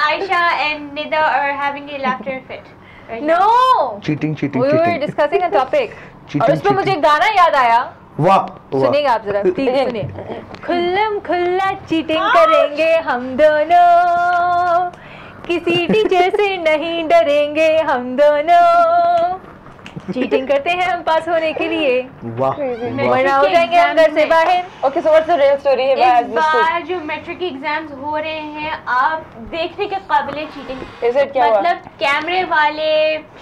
Aisha and Nida are having a laughter fit. No. Cheating. We were discussing a topic. और उस पर मुझे cheating. गाना याद आया. वाह. सुनिएगा आप जरा, प्लीज सुनिए. खुल्लम खुल्ला चीटिंग करेंगे हम दोनों, किसी टीचर से नहीं डरेंगे हम दोनों. चीटिंग करते हैं हम पास होने के लिए. वाह. वरना हो जाएंगे हम घर से बाहर. Okay, so what's the real story here? इस बार जो मैट्रिक एग्जाम्स हो रहे हैं, आप देखने के काबिल चीटिंग. Is it क्या हुआ? मतलब कैमरे वाले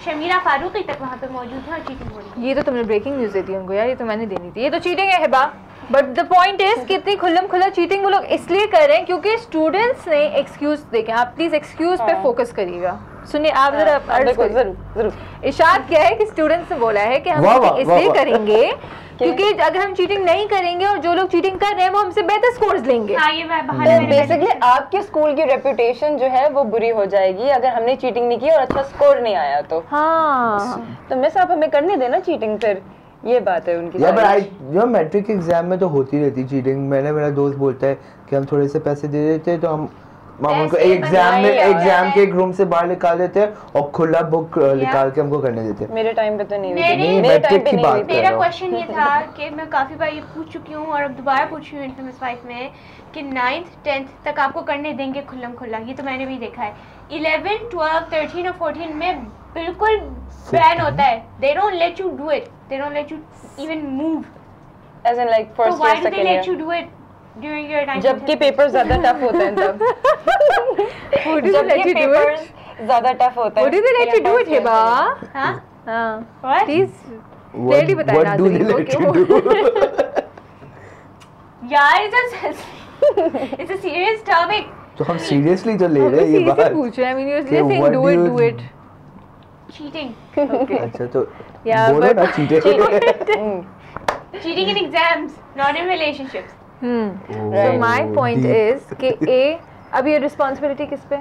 शमीरा फारूकी तक वहाँ पे मौजूद है और चीटिंग हो रही है. ये तो तुमने ब्रेकिंग न्यूज दे दी उनको यार, ये तो मैंने देनी थी. ये तो चीटिंग है Hiba. But the point is कितनी खुल्लम खुला चीटिंग वो लोग इसलिए कर रहे हैं क्योंकि स्टूडेंट्स ने एक्सक्यूज देखे. आप प्लीज एक्सक्यूज पे फोकस करिएगा. सुनिए आप जरा. जरूर. इशाद क्या है कि स्टूडेंट्स ने बोला है कि हम चीटिंग इसलिए करेंगे क्योंकि अगर हम चीटिंग नहीं करेंगे और जो लोग चीटिंग कर रहे हैं वो हमसे बेहतर स्कोर्स लेंगे. हाँ, ये बहाना तो बेसिकली आपके स्कूल की रेपुटेशन जो है वो बुरी हो जाएगी अगर हमने चीटिंग नहीं की और अच्छा स्कोर नहीं आया तो. हाँ, तो मिस आप हमें करने देना चीटिंग. फिर ये बात है उनकी. यार जो मैट्रिक एग्जाम में तो होती रहती चीटिंग. मेरा दोस्त बोलता है कि हम थोड़े से पैसे दे देते हैं तो हम उनको एग्जाम के एक रूम से बाहर निकाल देते हैं और खुला बुक निकाल के हमको करने देते हैं. मेरे टाइम पे तो नहीं नहीं, मैट्रिक की बात कर रहा मेरा हूँ. क्वेश्चन ये था कि मैं काफ़ी बार ये पूछ चुकी हूँ और अब दोबारा पूछ रही हूँ इन्फेमस 5 में कि 9th 10th तक आपको करने देंगे खुल्लम खुल्ला. ये तो मैंने भी देखा है. 11 12 13 और 14 में बिल्कुल बैन होता है. They don't let you do it. They don't let you even move. As in like So first why year, do they second let year. you do it during your time? जबकि paper ज्यादा tough होते हैं तब. What do they let you do papers it? ज्यादा tough होते हैं. What do they let you do it Hiba? हाँ? हाँ, What? प्लीज क्लियरली बताएं What do they नाज़रीन let को you क्यों. यार it's a serious topic. तो हम सीरियसली तो ले रहे हैं ये हम बात. पूछ रहे हैं. I mean, you're कि saying what do do it, you- do it. Cheating. Okay. अच्छा तो Yeah, बोलो but- ना cheating. Cheating in exams, not in relationships. So my point is कि अब ये रिस्पॉन्सिबिलिटी किस पे?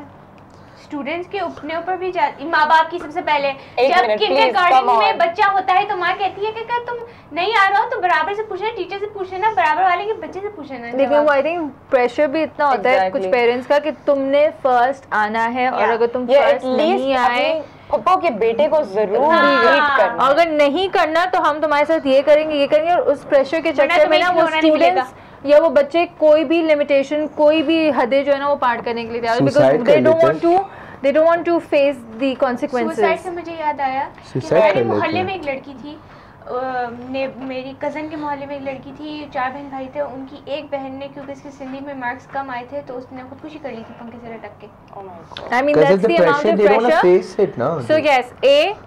स्टूडेंट्स के अपने ऊपर भी जाती. माँ बाप की सबसे पहले. एक जब मिनट, किंडरगार्टन please, come में on. बच्चा होता है तो माँ कहती है कि अगर तुम नहीं आ रहे हो तो बराबर से पूछना, टीचर से पूछना, बराबर वाले के बच्चे से पूछना. लेकिन वो आई थिंक प्रेशर भी इतना होता है कुछ Exactly. पेरेंट्स का कि तुमने फर्स्ट आना है और अगर तुम फर्स्ट नहीं आए पप्पो के बेटे को जरूर हाँ. रीड करना. अगर नहीं करना तो हम तुम्हारे साथ ये करेंगे और उस प्रेशर के वरना चक्कर में ना तुम्हें वो खिलौना नहीं मिलेगा. स्टूडेंट्स या वो बच्चे कोई भी लिमिटेशन कोई भी हदें जो है ना वो पार करने के लिए तैयार बिकॉज Suicide कर they don't want to face the suicide consequences. से मुझे याद आया कि Suicide कर मेरे लेते मोहल्ले हैं. में एक लड़की थी. मेरी कज़न के मोहल्ले में एक लड़की थी. 4 बहन भाई थे. उनकी एक बहन ने क्योंकि इसके सिंधी में मार्क्स कम आए थे तो उसने खुदकुशी कर ली थी पंखे से लटक के. Oh my God. I mean Because that's of the the amount pressure of they don't want to pressure. face it now. So yes,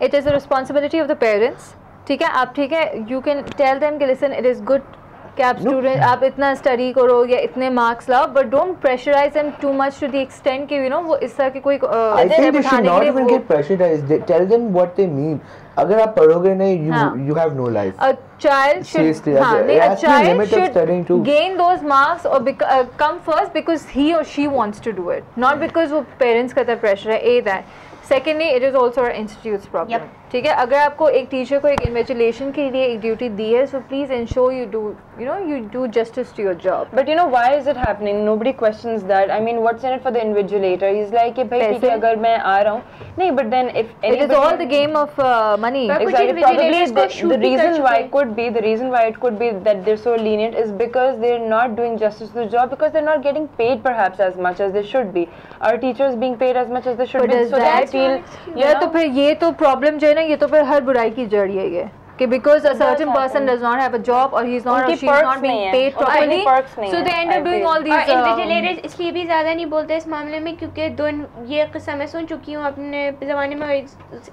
it is the responsibility of the parents. ठीक है आप ठीक है you can tell them कि listen it is good कि आप student आप इतना स्टडी करो या इतने मार्क्स लाओ but don't pressurise them too much to the extent कि यू नो वो इस तरह की कोई I think they should not even get pressurized. They tell them what they mean. अगर आप पढ़ोगे नहीं, you have no life. A child should Seriously, हाँ, there नहीं, a has to be a child limit of studying should too. gain those marks or come first because he or she wants to do it, not because वो parents का तरफ pressure है. A that. Secondly, it is also our institute's problem. Yep. ठीक है अगर आपको एक teacher को एक इन्वेस्टिगेशन के लिए एक ड्यूटी दी है so please ensure you do justice to your job. But you know why is it happening? Nobody questions that. I mean, what's in it for the invigilator? He's like कि भाई ठीक है अगर मैं आ रहा हूँ नहीं but then if It is all the game of money. But कुछ exactly probably invigilators को shoot the भी कर reason why चुके it could be that they're so lenient is because they're not doing justice to the job because they're not getting paid perhaps as much as they should be. Our teachers being paid as much as they should But be does so they that feel या तो फिर ये तो problem जो है ना ये तो फिर हर बुराई की जड़ ही है कि because a certain person does not have a job or he's not or उनकी she's perks not being नहीं है, paid उनकी properly perks नहीं so है, they end I up doing feel. all और these इन्विजिलेटर्स इसलिए भी ज़्यादा नहीं बोलते इस मामले में क्योंकि ये किस्सा मैं सुन चुकी हूँ अपने ज़माने में.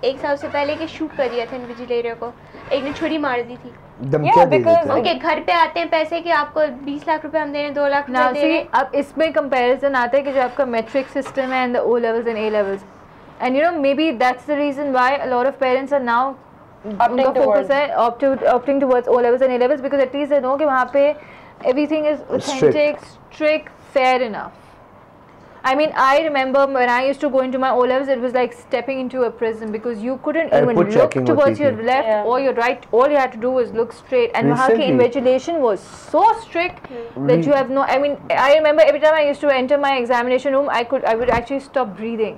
एक साल से पहले कि शूट कर दिया था इन्विजिलेटर को. एक ने छुरी मार दी थी. धमकियाँ दे देते हैं. उनके घर पे आते हैं पैसे कि आपको 20 लाख रुपए हम दे रहे हैं, 2 लाख रुपए दे रहे हैं. अब इसमें कंपैरिजन आता है कि जो आपका मैट्रिक सिस्टम है and the O levels and A levels and you know maybe that's the reason why a lot of parents are now उनका फोकस है opting towards O levels and A levels because at least they know कि वहाँ पे everything is authentic, strict, fair enough. I mean, I remember when I used to go into my O levels, it was like stepping into a prison because you couldn't even Airport look checking towards your होती थी। left Yeah. or your right. All you had to do was look straight. And वहाँ की Recently- invigilation was so strict that you have no. I mean, I remember every time I used to enter my examination room, I would actually stop breathing.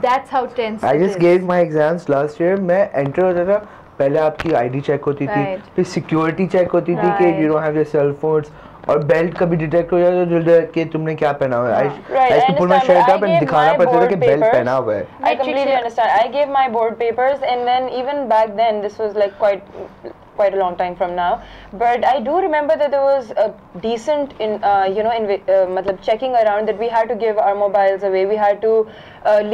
That's how tense I it just is. gave my exams last year. मैं enter होता था, पहले आपकी ID check होती थी, Right. फिर security check होती थी कि Right. you don't have your cell phones, और बेल्ट कभी डिटेक्ट हो जाता तो जल्दी कि तुमने क्या पहना हुआ है। Right, I used to pull my understand, shirt but up I and gave दिखाना my पड़ता था board कि बेल्ट papers. पहना हुआ है। I completely understand. I gave my board papers, and then even back then, this was like quite a long time from now. But I do remember that there was a decent, matlab checking around, that we had to give our mobiles away. We had to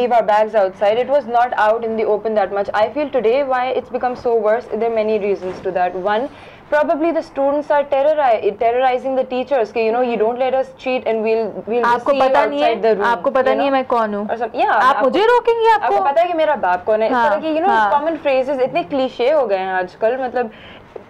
leave our bags outside. It was not out in the open that much. I feel today why it's become so worse. There are many reasons to that. One, probably the students are terrorizing the teachers. कि you don't let us cheat and we'll आपको see you पता नहीं outside the है, room. आपको पता नहीं है मैं कौन हूँ। Or some, yeah, आप मुझे रोकेंगे आपको? आपको पता है कि मेरा बाप कौन है? इस हाँ, तरह की हाँ। कॉमन फ्रेजेस इतने क्लीशे हो गए हैं आजकल, मतलब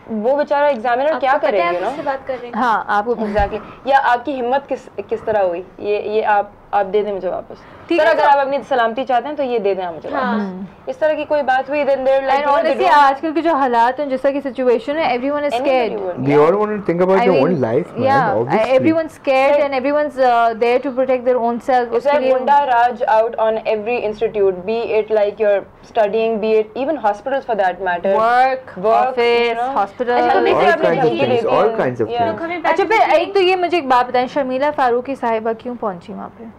वो बेचारा एग्जामिनर क्या आपको पता है करेगा, आप किससे बात कर रहे हैं? हाँ, आपको एग्जैक्टली। या आपकी हिम्मत किस तरह हुई, ये आप दे दें मुझे वापस। ठीक सर है, अगर तो- आप अपनी सलामती चाहते हैं तो ये दे दें आप मुझे वापस। इस तरह की कोई बात हुई, then they're like, And honestly, आजकल के जो हालात हैं, जैसा कि situation है, everyone is scared. They all want to think about I their mean, own life, man. yeah, Obviously. everyone's scared Like- and everyone's there to protect their own self. It's उसके like लिए Gunda Raj out on every institute, be it like you're studying, be it even hospitals for that matter. work, office, you know. hospital. अच्छा, all वैसे आपने kinds of धमकी things, दी all थी। kinds of Yeah. things. हमें अच्छा, back फिर to एक तो ये मुझे एक बात बताएं, शर्मिला फारूकी साहिबा क्यों पहुंची वहाँ पे?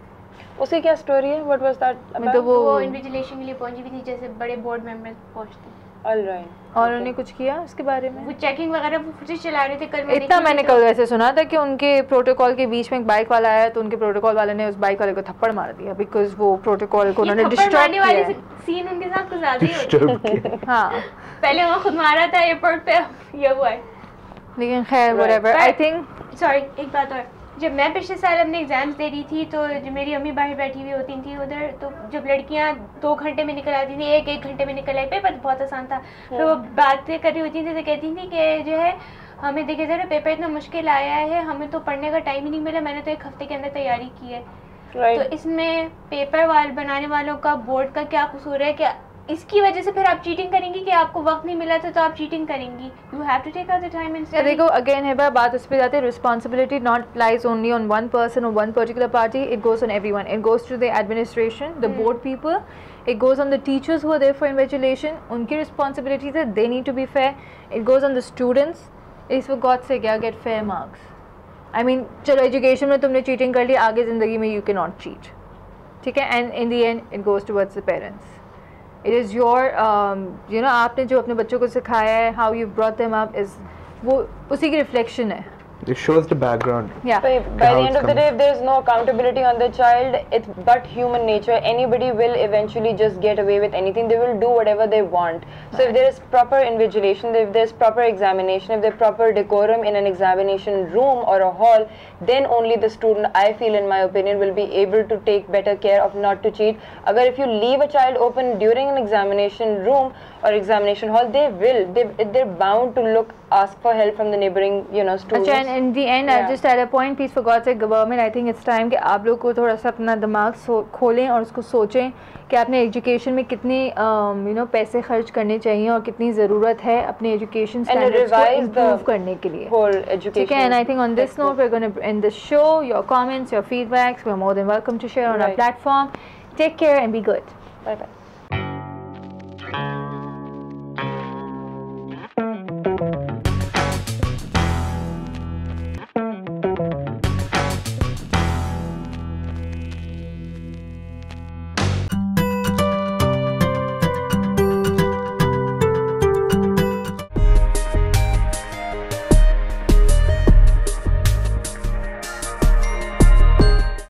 उसकी क्या स्टोरी है? What was that मैं तो about? वो इन्विजिलेशन के लिए पहुंची भी थी, जैसे बड़े बोर्ड मेंबर्स पहुंचते हैं। All right. और उन्होंने कुछ किया उसके बारे में? वो चेकिंग वगैरह वो फुटेज चला रहे थे कल। मैं इतना देखी मैंने थी कल वैसे सुना था कि उनके प्रोटोकॉल के बीच में एक बाइक वाला आया तो उनके प्रोटोकॉल वाले ने उस बाइक वाले को थप्पड़ मार दिया बिकॉज वो प्रोटोकॉल को उन्होंने डिस्ट्रैक्ट किया वाले है। सीन उनके साथ कुछ ज्यादा ही होता है। Disturb किया। हाँ, पहले वो खुद मारा था एयरपोर्ट पे, ये हुआ है। लेकिन खैर Right. Whatever, I think sorry, एक बात और, जब मैं पिछले साल अपने एग्जाम्स दे रही थी तो जो मेरी अम्मी बाहर बैठी हुई होती थी उधर, तो जब लड़कियां 2 घंटे में निकल आती थी, एक घंटे में निकल आई, पेपर बहुत आसान था, तो वो बातें कर रही होती थी तो कहती थी कि जो है हमें देखे ज़रा पेपर इतना मुश्किल आया है, हमें तो पढ़ने का टाइम ही नहीं मिला, मैंने तो 1 हफ्ते के अंदर तैयारी की है। Right. तो इसमें पेपर बनाने वालों का, बोर्ड का क्या कसूर है? क्या इसकी वजह से फिर आप चीटिंग करेंगी कि आपको वक्त नहीं मिला था तो आप चीटिंग करेंगी? You have to take out the time and या देखो अगेन है बात उस पे जाती है, responsibility not lies only on one person और one particular party, it goes on everyone, it goes to the administration, the board people, it goes on the teachers who are there for invigilation, उनकी responsibility है, they need to be fair, it goes on the students, is for God से क्या get fair marks. I mean चलो education में तुमने cheating कर ली, आगे ज़िंदगी में यू कैन नॉट चीट, ठीक है, and in the end it goes towards the parents. It is your you know, आपने जो अपने बच्चों को सिखाया है, how you brought them up, is वो उसी की रिफ्लेक्शन है। It shows the background. Yeah. By the how end it's of the coming. day, if there is no accountability on the child, it's but human nature. Anybody will eventually just get away with anything. They will do whatever they want. So if there is proper invigilation, if there is proper examination, if there is proper decorum in an examination room or a hall, then only the student, I feel in my opinion, will be able to take better care of not to cheat. Agar if you leave a child open during an examination room or examination hall, they're bound to ask for help from the neighboring, students. अच्छा, and in the end, I'll Yeah. just add a point, please, for God's sake, government, I think it's time कि आप लोग को थोड़ा सा अपना दिमाग खोलें और उसको सोचें कि आपने एजुकेशन में कितने पैसे खर्च करने चाहिए और कितनी ज़रूरत है अपने एजुकेशन स्टैंडर्ड्स को revise the इम्प्रूव करने के लिए। whole ठीक है, education. and I think on this note, we're going to end the show. Your comments, your feedbacks, we're more than welcome to share on our Right. platform. Take care and be good. Bye bye.